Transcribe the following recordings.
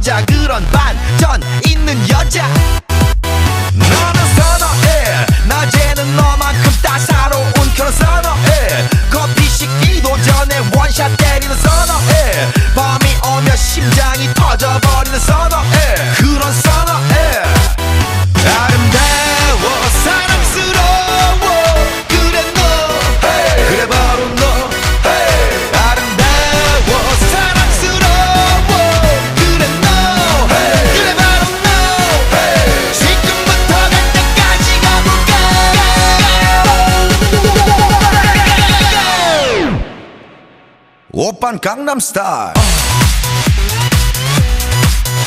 여자, 그런 반전 있는 여자. 너는 선어해, 낮에는 너만큼 따사로운 그런 선어해. 커피 식기도 전에 원샷 때리는 선어해. 밤이 오면 심장이 터져버리는 선어해. 그런 선어해. 아름다워 사랑스러워 그래 너 hey. 그래 바로 너 hey. 아름다워 사랑스러워 그래 너 hey. 그래 바로 너 hey. 지금부터 갈 때까지 가볼까. 오빤 강남스타일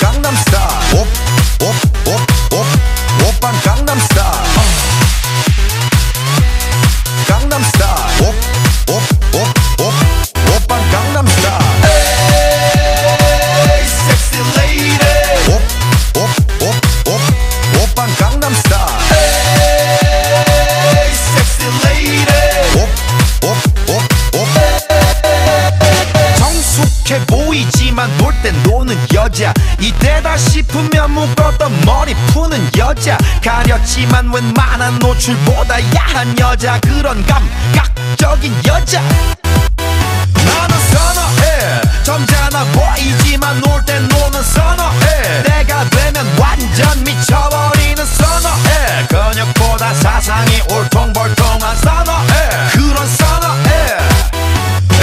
강남스타일 오빤 강남스타일 강남스타일 오빤 강남스타일 에이 섹시 레이디 오빤 강남스타일 에이 섹시 레이디 성숙해 보이지만 놀 땐 노는 여자. 이때다 싶으면 묶었던 머리 푸는 여자. 가렸지만 웬만한 노출보다 야한 여자. 그런 감각적인 여자. 나는 선어해. 점잖아 보이지만 놀 땐 노는 선어해. 내가 되면 완전 미쳐버리는 선어해. 근육보다 사상이 울퉁불퉁한 선어해. 그런 선어해.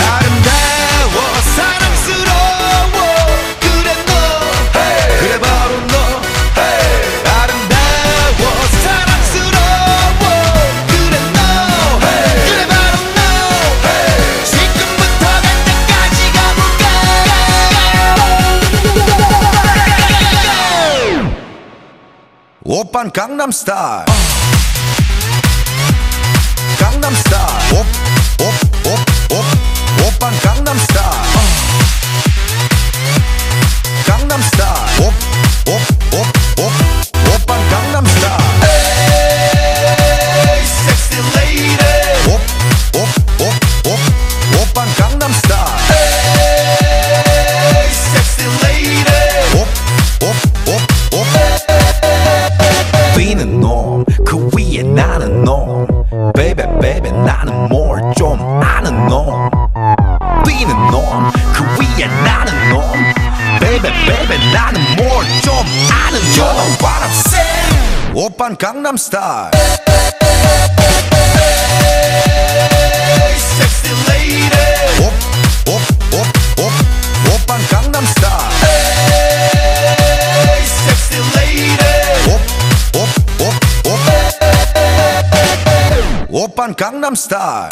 아름다워 사랑스러워 그래 너 hey. 그래 바로 너 hey. 아름다워 사랑스러워 그래 너 hey. 그래 바로 너 hey. 지금부터 갈 때까지 가볼까. 오빤 강남스타일 강남스타일 오빤 강남스타일 강남스타일 오빤 강남스타일 에이 섹시 레이디 오빤 강남스타일 에이 섹시 레이디 뛰는 놈 그 위에 나는 놈 베이베 베이베 나는 뭘 좀 아는 놈. 뛰는 놈 그 위에 나는 놈 베이베 베이베 나는 뭘 좀 아는 놈. You know what I'm saying. 오빤 강남스타일 섹시 레이디 오빤 강남스타일 섹시 레이디 오빤 강남스타일